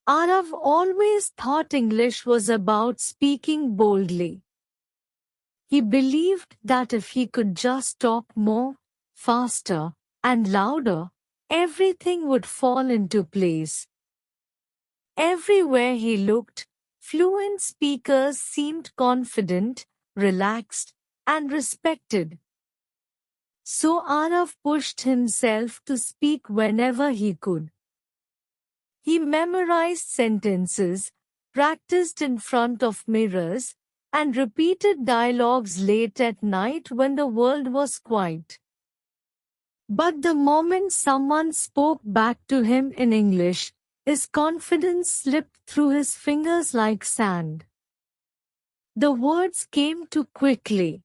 Arav always thought English was about speaking boldly. He believed that if he could just talk more, faster, and louder, everything would fall into place. Everywhere he looked, fluent speakers seemed confident, relaxed, and respected. So Arav pushed himself to speak whenever he could. He memorized sentences, practiced in front of mirrors, and repeated dialogues late at night when the world was quiet. But the moment someone spoke back to him in English, his confidence slipped through his fingers like sand. The words came too quickly.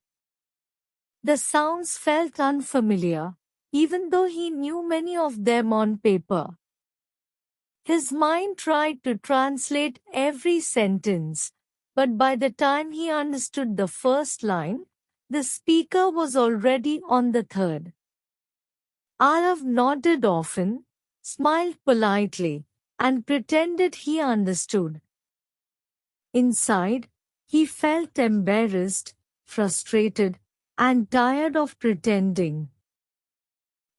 The sounds felt unfamiliar, even though he knew many of them on paper. His mind tried to translate every sentence, but by the time he understood the first line, the speaker was already on the third. Arav nodded often, smiled politely, and pretended he understood. Inside, he felt embarrassed, frustrated, and tired of pretending.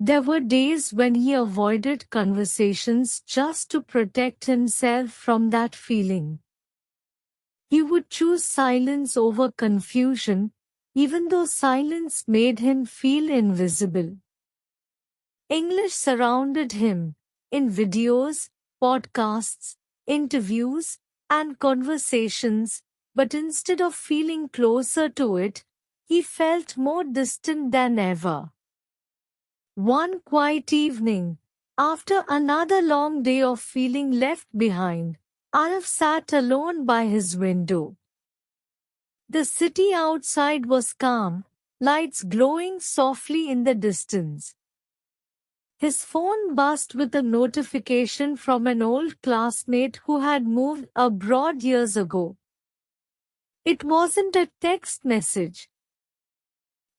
There were days when he avoided conversations just to protect himself from that feeling. He would choose silence over confusion, even though silence made him feel invisible. English surrounded him, in videos, podcasts, interviews, and conversations, but instead of feeling closer to it, he felt more distant than ever. One quiet evening, after another long day of feeling left behind, Arav sat alone by his window. The city outside was calm, lights glowing softly in the distance. His phone buzzed with a notification from an old classmate who had moved abroad years ago. It wasn't a text message.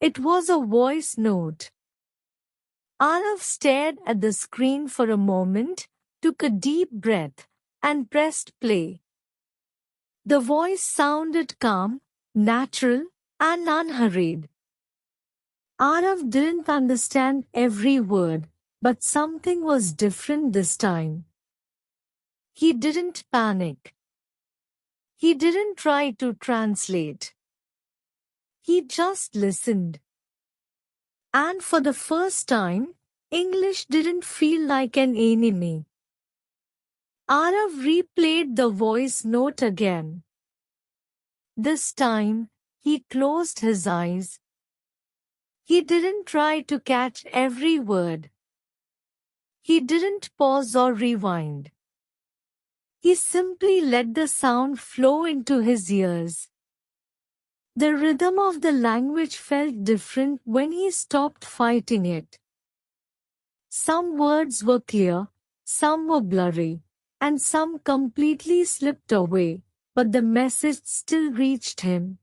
It was a voice note. Arav stared at the screen for a moment, took a deep breath, and pressed play. The voice sounded calm, natural, and unhurried. Arav didn't understand every word, but something was different this time. He didn't panic. He didn't try to translate. He just listened. And for the first time, English didn't feel like an enemy. Arav replayed the voice note again. This time, he closed his eyes. He didn't try to catch every word. He didn't pause or rewind. He simply let the sound flow into his ears. The rhythm of the language felt different when he stopped fighting it. Some words were clear, some were blurry, and some completely slipped away, but the message still reached him.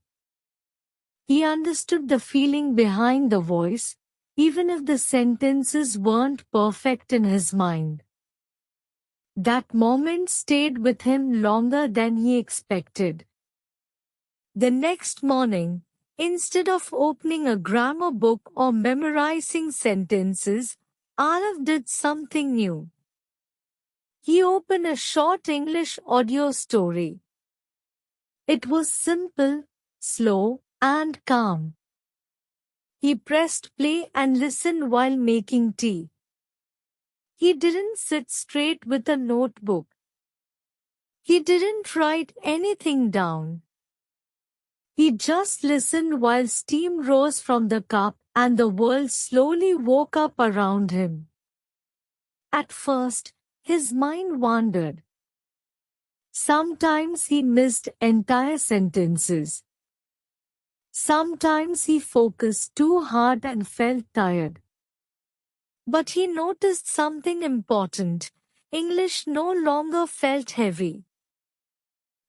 He understood the feeling behind the voice, even if the sentences weren't perfect in his mind. That moment stayed with him longer than he expected. The next morning, instead of opening a grammar book or memorizing sentences, Arav did something new. He opened a short English audio story. It was simple, slow, and calm. He pressed play and listened while making tea. He didn't sit straight with a notebook. He didn't write anything down. He just listened while steam rose from the cup and the world slowly woke up around him. At first, his mind wandered. Sometimes he missed entire sentences. Sometimes he focused too hard and felt tired. But he noticed something important. English no longer felt heavy.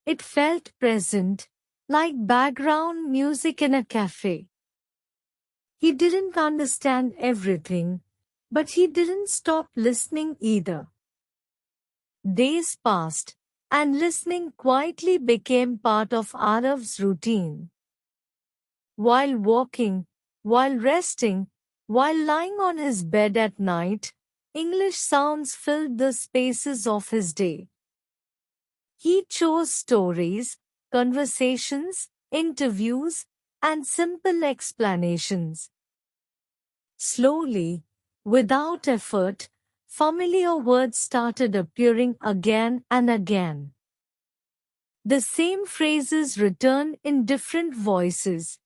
It felt present, like background music in a cafe. He didn't understand everything, but he didn't stop listening either. Days passed, and listening quietly became part of Arav's routine. While walking, while resting, while lying on his bed at night, English sounds filled the spaces of his day. He chose stories, conversations, interviews, and simple explanations. Slowly, without effort, familiar words started appearing again and again. The same phrases returned in different voices.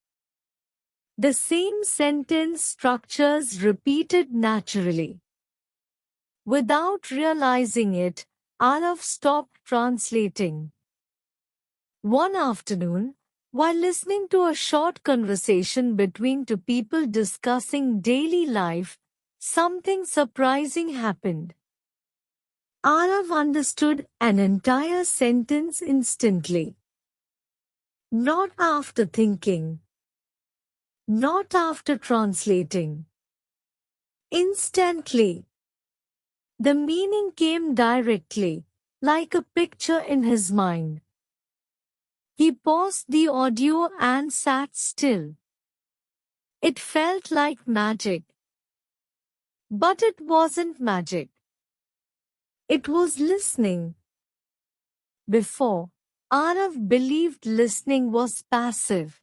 The same sentence structures repeated naturally. Without realizing it, Arav stopped translating. One afternoon, while listening to a short conversation between two people discussing daily life, something surprising happened. Arav understood an entire sentence instantly. Not after thinking. Not after translating. Instantly. The meaning came directly, like a picture in his mind. He paused the audio and sat still. It felt like magic. But it wasn't magic. It was listening. Before, Arav believed listening was passive.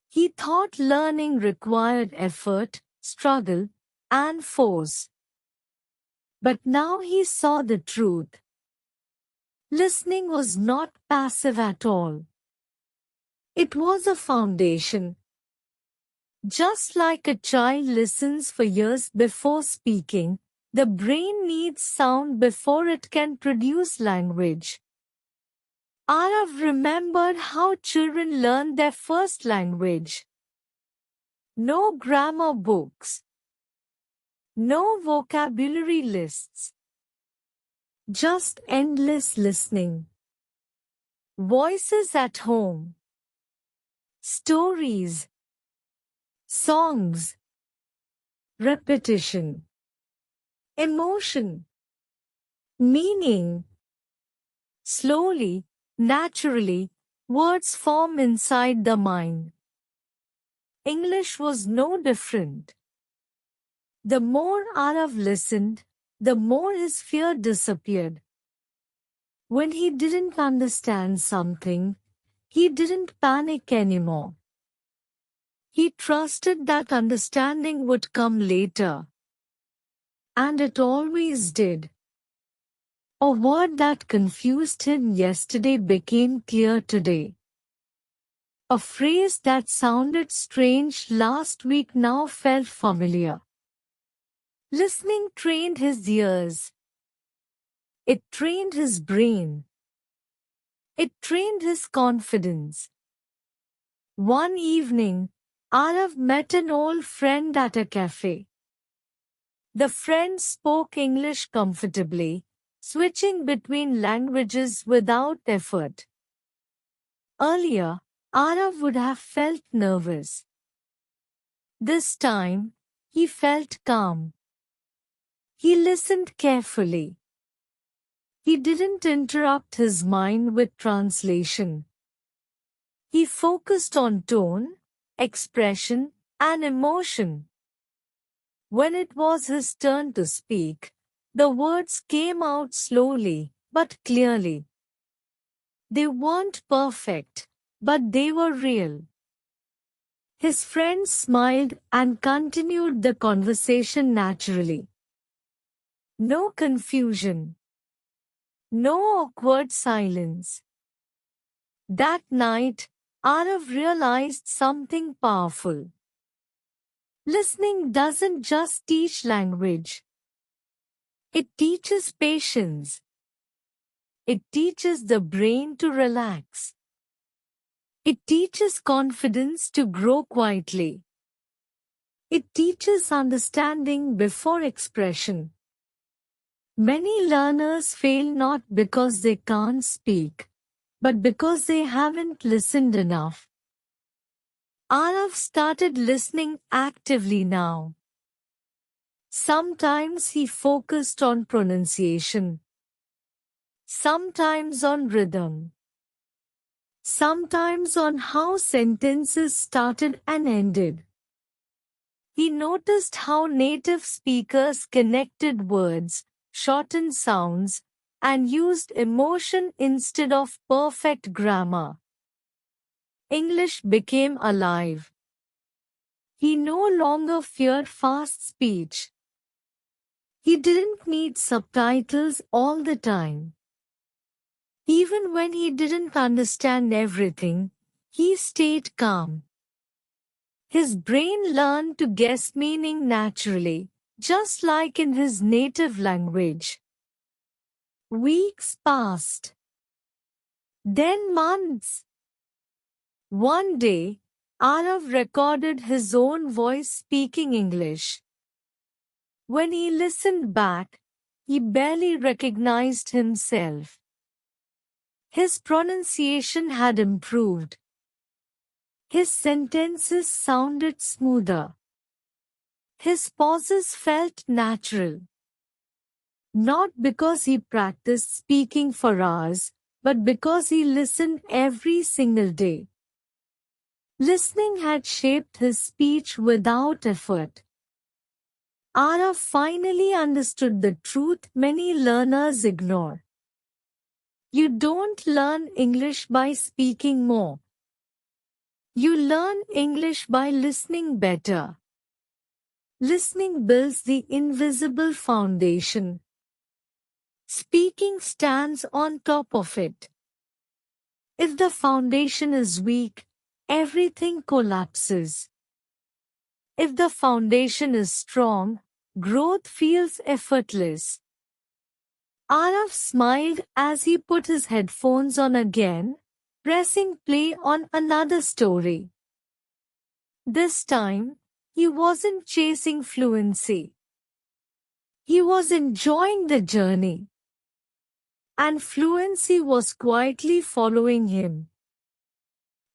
He thought learning required effort, struggle, and force. But now he saw the truth. Listening was not passive at all. It was a foundation. Just like a child listens for years before speaking, the brain needs sound before it can produce language. Arav remembered how children learn their first language. No grammar books. No vocabulary lists. Just endless listening. Voices at home. Stories. Songs. Repetition. Emotion. Meaning. Slowly, naturally, words form inside the mind. English was no different. The more Arav listened, the more his fear disappeared. When he didn't understand something, he didn't panic anymore. He trusted that understanding would come later. And it always did. A word that confused him yesterday became clear today. A phrase that sounded strange last week now felt familiar. Listening trained his ears. It trained his brain. It trained his confidence. One evening, Arav met an old friend at a cafe. The friend spoke English comfortably, switching between languages without effort. Earlier, Arav would have felt nervous. This time, he felt calm. He listened carefully. He didn't interrupt his mind with translation. He focused on tone, expression, and emotion. When it was his turn to speak, the words came out slowly, but clearly. They weren't perfect, but they were real. His friend smiled and continued the conversation naturally. No confusion. No awkward silence. That night, Arav realized something powerful. Listening doesn't just teach language. It teaches patience. It teaches the brain to relax. It teaches confidence to grow quietly. It teaches understanding before expression. Many learners fail not because they can't speak, but because they haven't listened enough. Arav started listening actively now. Sometimes he focused on pronunciation. sometimes on rhythm, sometimes on how sentences started and ended. He noticed how native speakers connected words, shortened sounds, and used emotion instead of perfect grammar. English became alive. He no longer feared fast speech. He didn't need subtitles all the time. Even when he didn't understand everything, he stayed calm. His brain learned to guess meaning naturally, just like in his native language. Weeks passed. Then months. One day, Arav recorded his own voice speaking English. When he listened back, he barely recognized himself. His pronunciation had improved. His sentences sounded smoother. His pauses felt natural. Not because he practiced speaking for hours, but because he listened every single day. Listening had shaped his speech without effort. Ara finally understood the truth many learners ignore. You don't learn English by speaking more. You learn English by listening better. Listening builds the invisible foundation. Speaking stands on top of it. If the foundation is weak, everything collapses. If the foundation is strong, growth feels effortless. Arav smiled as he put his headphones on again, pressing play on another story. This time, he wasn't chasing fluency. He was enjoying the journey. And fluency was quietly following him.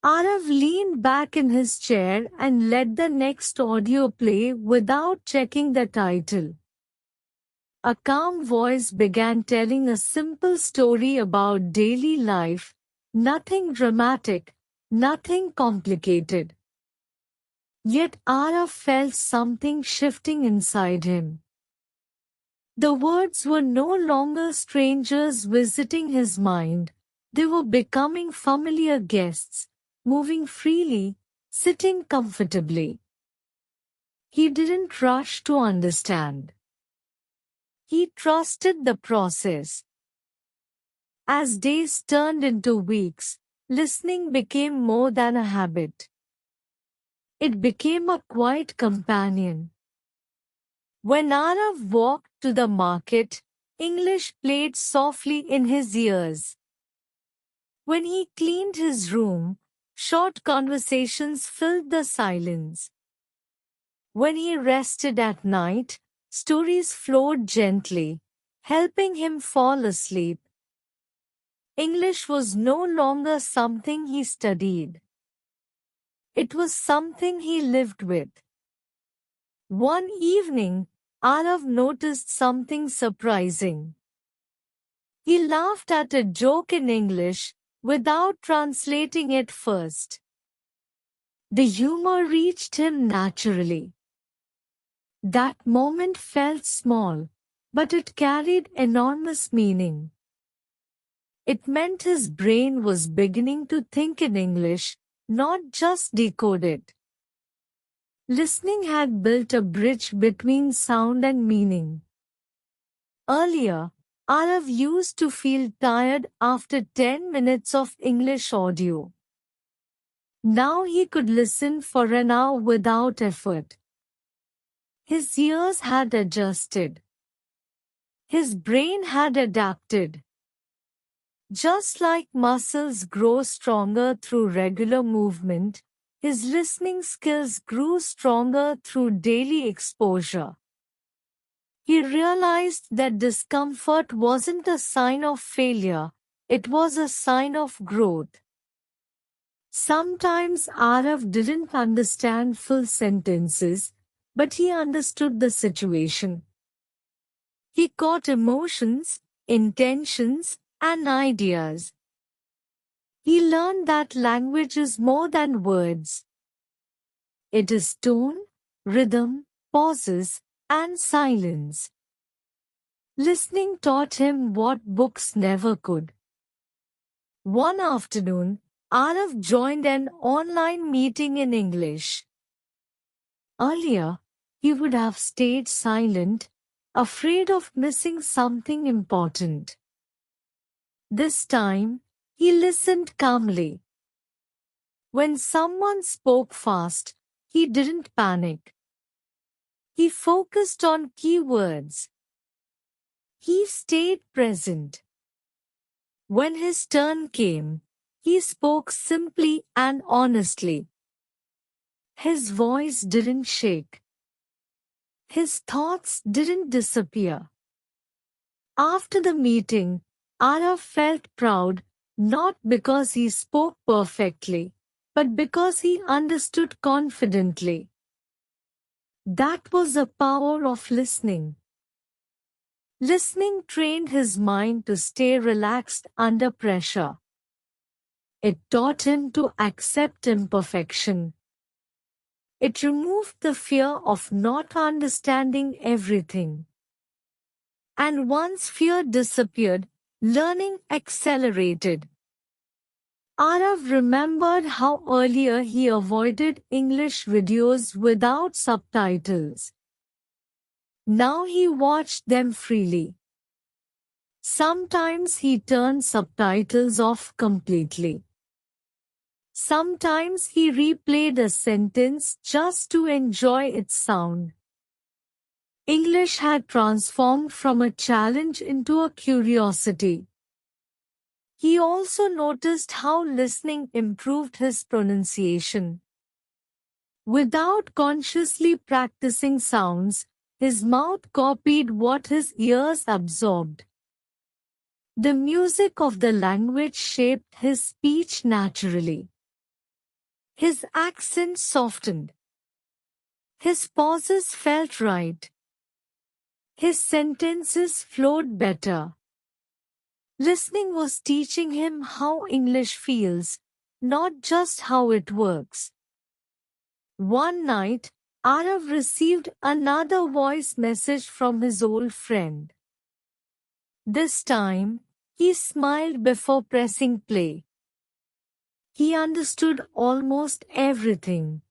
Arav leaned back in his chair and let the next audio play without checking the title. A calm voice began telling a simple story about daily life, nothing dramatic, nothing complicated. Yet Arav felt something shifting inside him. The words were no longer strangers visiting his mind, they were becoming familiar guests, moving freely, sitting comfortably. He didn't rush to understand. He trusted the process. As days turned into weeks, listening became more than a habit. It became a quiet companion. When Arav walked to the market, English played softly in his ears. When he cleaned his room, short conversations filled the silence. When he rested at night, stories flowed gently, helping him fall asleep. English was no longer something he studied. It was something he lived with. One evening, Arav noticed something surprising. He laughed at a joke in English without translating it first. The humor reached him naturally. That moment felt small, but it carried enormous meaning. It meant his brain was beginning to think in English, not just decode it. Listening had built a bridge between sound and meaning. Earlier, Arav used to feel tired after 10 minutes of English audio. Now he could listen for an hour without effort. His ears had adjusted. His brain had adapted. Just like muscles grow stronger through regular movement, his listening skills grew stronger through daily exposure. He realized that discomfort wasn't a sign of failure, it was a sign of growth. Sometimes Arav didn't understand full sentences, but he understood the situation. He caught emotions, intentions, and ideas. He learned that language is more than words. It is tone, rhythm, pauses, and silence. Listening taught him what books never could. One afternoon, Arav joined an online meeting in English. Earlier, he would have stayed silent, afraid of missing something important. This time, he listened calmly. When someone spoke fast, he didn't panic. He focused on keywords. He stayed present. When his turn came, he spoke simply and honestly. His voice didn't shake. His thoughts didn't disappear. After the meeting, Arav felt proud, not because he spoke perfectly, but because he understood confidently. That was the power of listening. Listening trained his mind to stay relaxed under pressure. It taught him to accept imperfection. It removed the fear of not understanding everything. And once fear disappeared, learning accelerated. Arav remembered how earlier he avoided English videos without subtitles. Now he watched them freely. Sometimes he turned subtitles off completely. Sometimes he replayed a sentence just to enjoy its sound. English had transformed from a challenge into a curiosity. He also noticed how listening improved his pronunciation. Without consciously practicing sounds, his mouth copied what his ears absorbed. The music of the language shaped his speech naturally. His accent softened. His pauses felt right. His sentences flowed better. Listening was teaching him how English feels, not just how it works. One night, Arav received another voice message from his old friend. This time, he smiled before pressing play. He understood almost everything.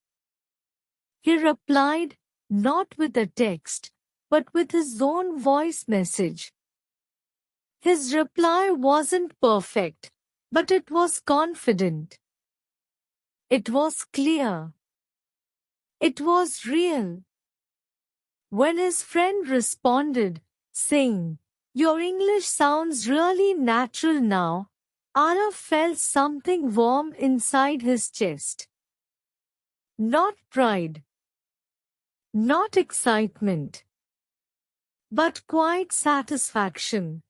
He replied, not with a text, but with his own voice message. His reply wasn't perfect, but it was confident. It was clear. It was real. When his friend responded, saying, "Your English sounds really natural now," Arav felt something warm inside his chest. Not pride, not excitement, but quiet satisfaction.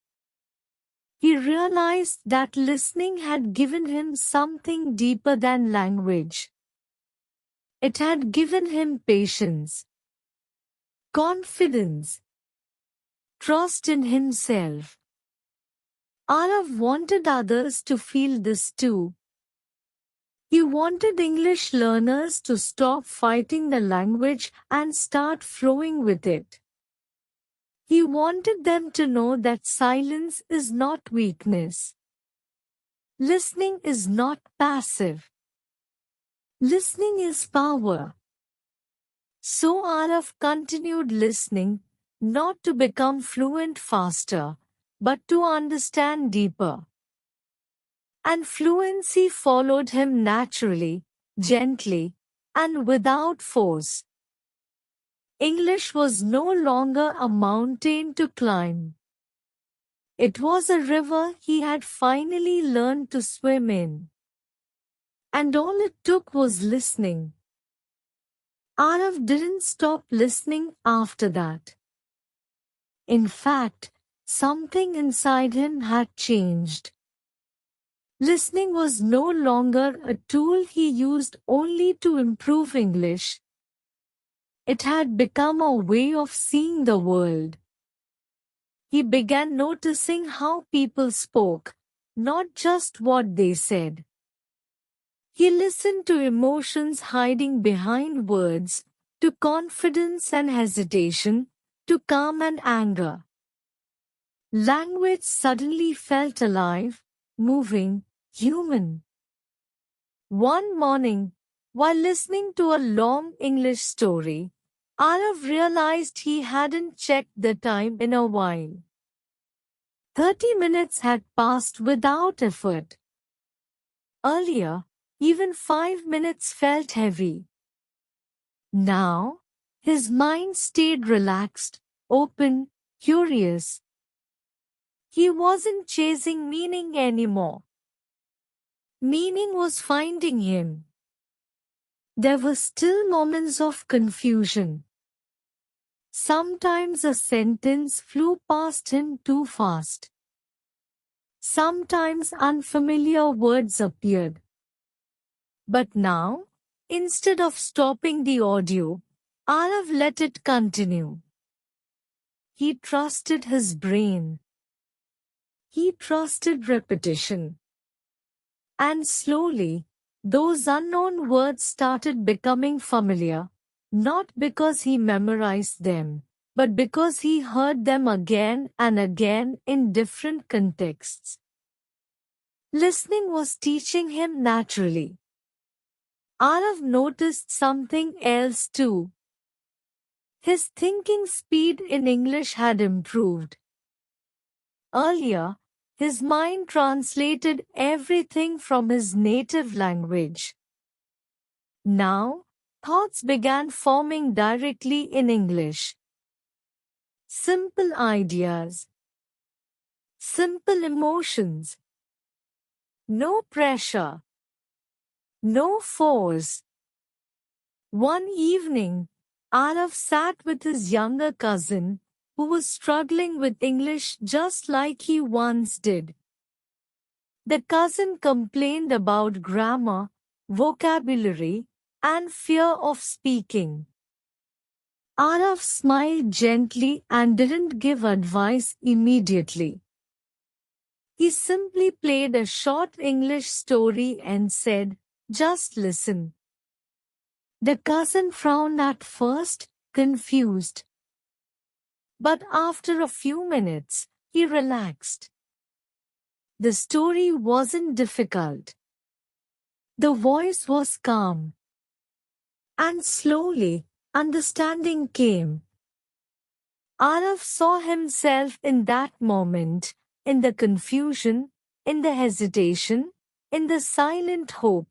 He realized that listening had given him something deeper than language. It had given him patience, confidence, trust in himself. Arav wanted others to feel this too. He wanted English learners to stop fighting the language and start flowing with it. He wanted them to know that silence is not weakness. Listening is not passive. Listening is power. So Arav continued listening, not to become fluent faster, but to understand deeper. And fluency followed him naturally, gently, and without force. English was no longer a mountain to climb. It was a river he had finally learned to swim in. And all it took was listening. Arav didn't stop listening after that. In fact, something inside him had changed. Listening was no longer a tool he used only to improve English. It had become a way of seeing the world. He began noticing how people spoke, not just what they said. He listened to emotions hiding behind words, to confidence and hesitation, to calm and anger. Language suddenly felt alive, moving, human. One morning, while listening to a long English story, Arav realized he hadn't checked the time in a while. 30 minutes had passed without effort. Earlier, even 5 minutes felt heavy. Now, his mind stayed relaxed, open, curious. He wasn't chasing meaning anymore. Meaning was finding him. There were still moments of confusion. Sometimes a sentence flew past him too fast. Sometimes unfamiliar words appeared. But now, instead of stopping the audio, Arav let it continue. He trusted his brain. He trusted repetition. And slowly, those unknown words started becoming familiar, not because he memorized them, but because he heard them again and again in different contexts. Listening was teaching him naturally. Arav noticed something else too. His thinking speed in English had improved. Earlier, his mind translated everything from his native language. Now, thoughts began forming directly in English. Simple ideas, simple emotions. No pressure, no force. One evening, Arav sat with his younger cousin, who was struggling with English just like he once did. The cousin complained about grammar, vocabulary, and fear of speaking. Arav smiled gently and didn't give advice immediately. He simply played a short English story and said, "Just listen." The cousin frowned at first, confused. But after a few minutes, he relaxed. The story wasn't difficult. The voice was calm. And slowly, understanding came. Arav saw himself in that moment, in the confusion, in the hesitation, in the silent hope.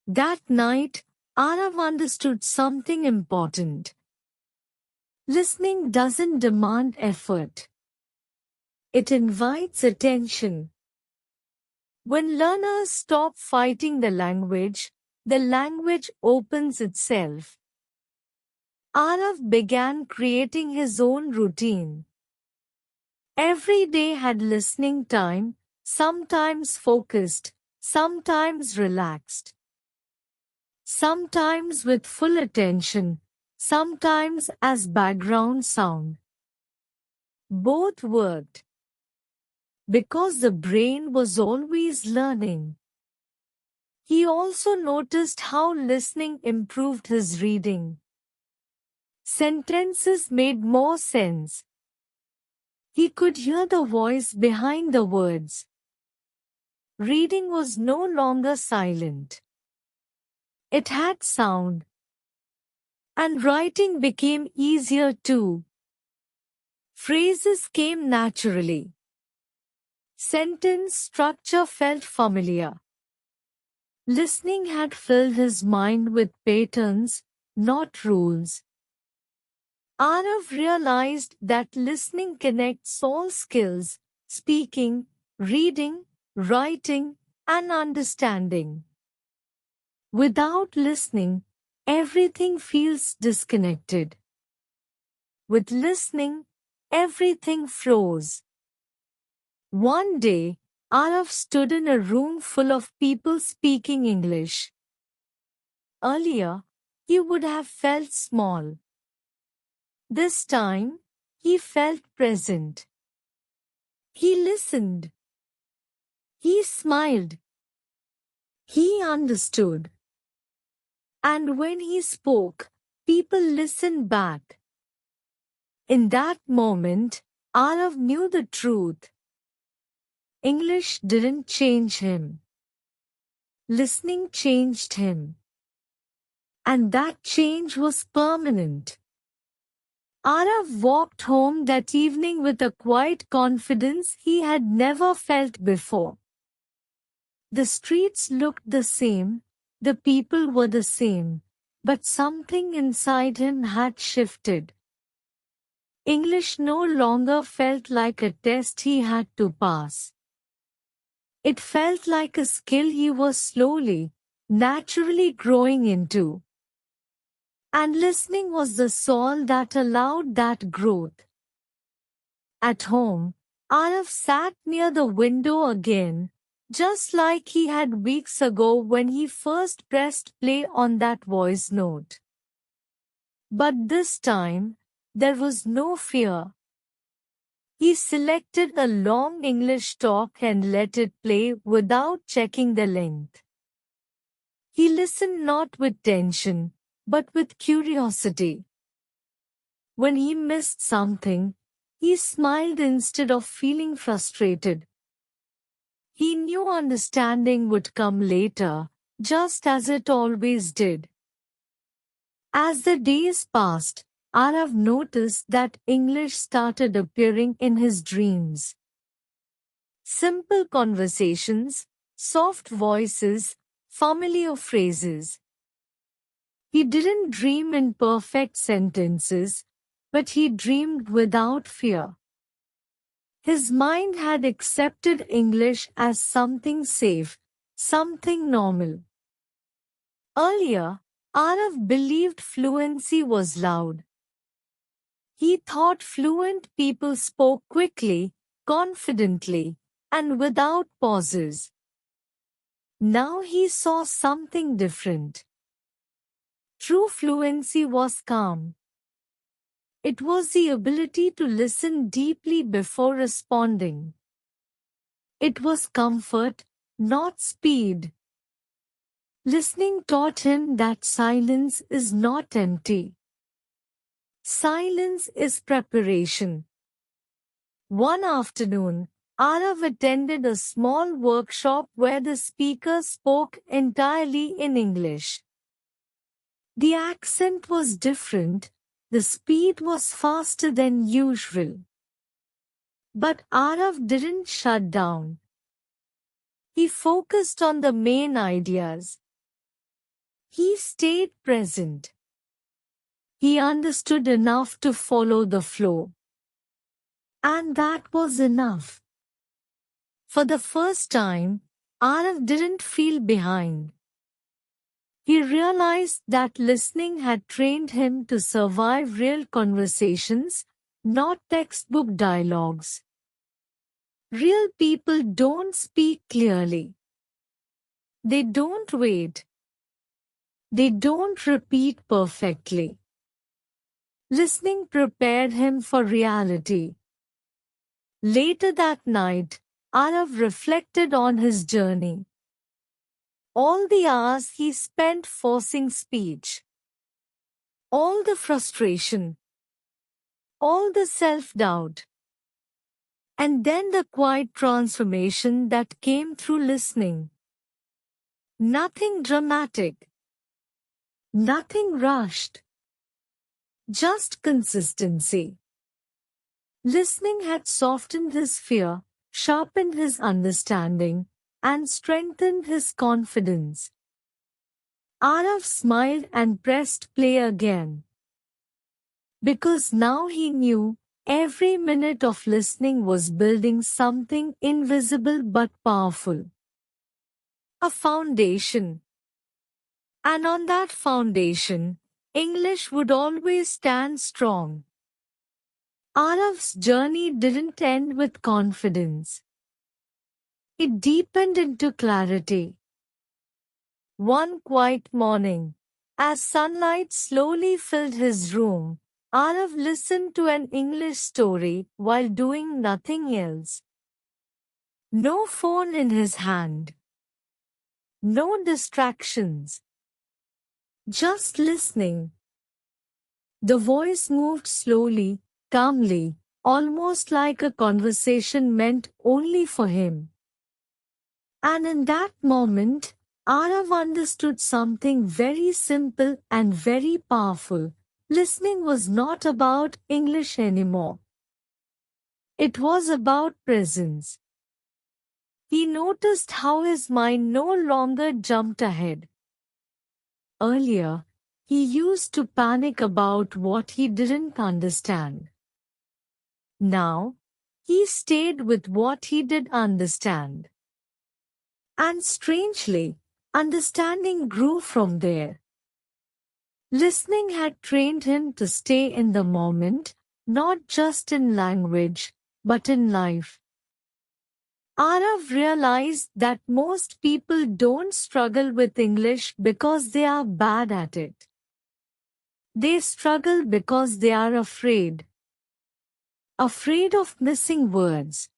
That night, Arav understood something important. Listening doesn't demand effort. It invites attention. When learners stop fighting the language opens itself. Arav began creating his own routine. Every day had listening time, sometimes focused, sometimes relaxed. Sometimes with full attention, sometimes as background sound. Both worked. Because the brain was always learning. He also noticed how listening improved his reading. Sentences made more sense. He could hear the voice behind the words. Reading was no longer silent. It had sound. And writing became easier too. Phrases came naturally. Sentence structure felt familiar. Listening had filled his mind with patterns, not rules. Arav realized that listening connects all skills: speaking, reading, writing, and understanding. Without listening, everything feels disconnected. With listening, everything flows. One day, Arav stood in a room full of people speaking English. Earlier, he would have felt small. This time, He felt present. He listened. He smiled. He understood. And when he spoke, people listened back. In that moment, Arav knew the truth. English didn't change him. Listening changed him. And that change was permanent. Arav walked home that evening with a quiet confidence he had never felt before. The streets looked the same, the people were the same, but something inside him had shifted. English no longer felt like a test he had to pass. It felt like a skill he was slowly, naturally growing into. And listening was the soul that allowed that growth. At home, Arav sat near the window again, just like he had weeks ago when he first pressed play on that voice note. But this time, there was no fear. He selected a long English talk and let it play without checking the length. He listened not with tension, but with curiosity. When he missed something, he smiled instead of feeling frustrated. He knew understanding would come later, just as it always did. As the days passed, Arav noticed that English started appearing in his dreams. Simple conversations, soft voices, familiar phrases. He didn't dream in perfect sentences, but he dreamed without fear. His mind had accepted English as something safe, something normal. Earlier, Arav believed fluency was loud. He thought fluent people spoke quickly, confidently, and without pauses. Now he saw something different. True fluency was calm. It was the ability to listen deeply before responding. It was comfort, not speed. Listening taught him that silence is not empty. Silence is preparation. One afternoon, Arav attended a small workshop where the speaker spoke entirely in English. The accent was different, the speed was faster than usual. But Arav didn't shut down. He focused on the main ideas. He stayed present. He understood enough to follow the flow. And that was enough. For the first time, Arav didn't feel behind. He realized that listening had trained him to survive real conversations, not textbook dialogues. Real people don't speak clearly. They don't wait. They don't repeat perfectly. Listening prepared him for reality. Later that night, Arav reflected on his journey. All the hours he spent forcing speech. All the frustration. All the self-doubt. And then the quiet transformation that came through listening. Nothing dramatic. Nothing rushed. Just consistency. Listening had softened his fear, sharpened his understanding, and strengthened his confidence. Arav smiled and pressed play again. Because now he knew, every minute of listening was building something invisible but powerful. A foundation. And on that foundation, English would always stand strong. Arav's journey didn't end with confidence. It deepened into clarity. One quiet morning, as sunlight slowly filled his room, Arav listened to an English story while doing nothing else. No phone in his hand. No distractions. Just listening. The voice moved slowly, calmly, almost like a conversation meant only for him. And in that moment, Arav understood something very simple and very powerful. Listening was not about English anymore. It was about presence. He noticed how his mind no longer jumped ahead. Earlier, he used to panic about what he didn't understand. Now, he stayed with what he did understand. And strangely, understanding grew from there. Listening had trained him to stay in the moment, not just in language, but in life. Arav realized that most people don't struggle with English because they are bad at it. They struggle because they are afraid. Afraid of missing words.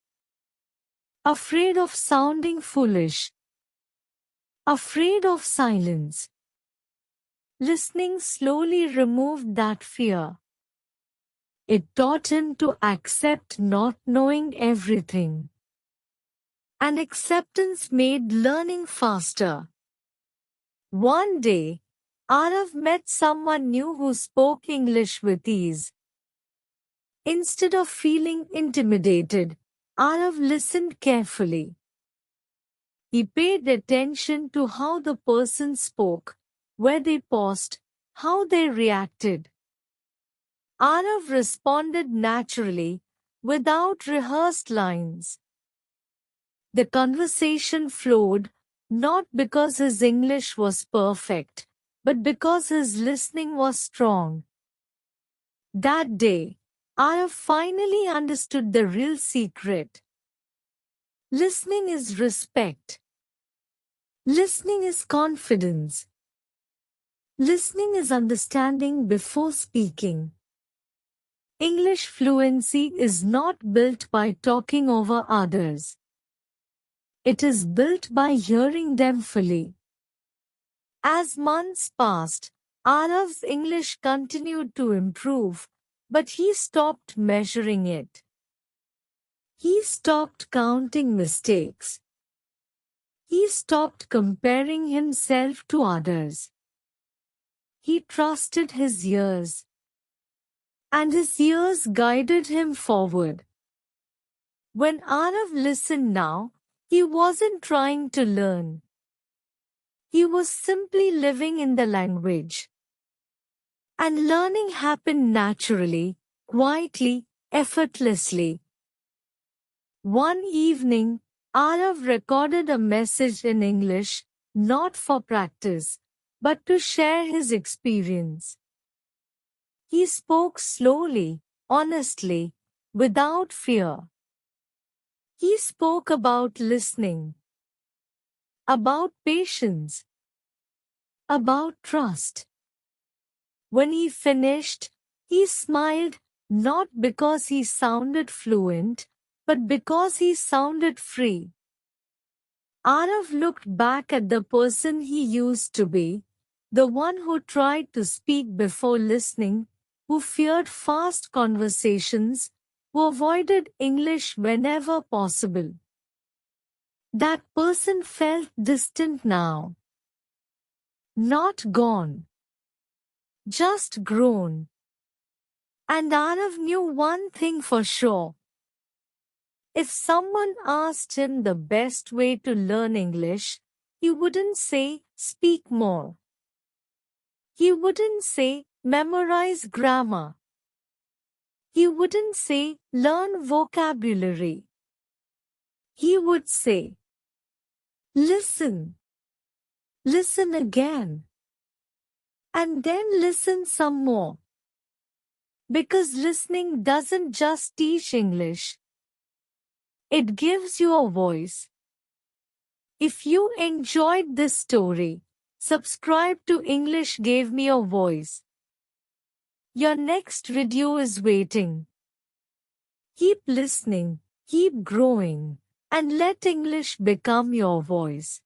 Afraid of sounding foolish. Afraid of silence. Listening slowly removed that fear. It taught him to accept not knowing everything. And acceptance made learning faster. One day, Arav met someone new who spoke English with ease. Instead of feeling intimidated, Arav listened carefully. He paid attention to how the person spoke, where they paused, how they reacted. Arav responded naturally, without rehearsed lines. The conversation flowed, not because his English was perfect, but because his listening was strong. That day, Arav finally understood the real secret. Listening is respect. Listening is confidence. Listening is understanding before speaking. English fluency is not built by talking over others. It is built by hearing them fully. As months passed, Arav's English continued to improve, but he stopped measuring it. He stopped counting mistakes. He stopped comparing himself to others. He trusted his ears. And his ears guided him forward. When Arav listened now, he wasn't trying to learn. He was simply living in the language. And learning happened naturally, quietly, effortlessly. One evening, Arav recorded a message in English, not for practice, but to share his experience. He spoke slowly, honestly, without fear. He spoke about listening, about patience, about trust. When he finished, he smiled, not because he sounded fluent, but because he sounded free. Arav looked back at the person he used to be, the one who tried to speak before listening, who feared fast conversations, who avoided English whenever possible. That person felt distant now. Not gone. Just grown. And Arav knew one thing for sure. If someone asked him the best way to learn English, he wouldn't say, speak more. He wouldn't say, memorize grammar. He wouldn't say, learn vocabulary. He would say, listen. Listen again. And then listen some more. Because listening doesn't just teach English. It gives you a voice. If you enjoyed this story, subscribe to English Gave Me a Voice. Your next video is waiting. Keep listening, keep growing, and let English become your voice.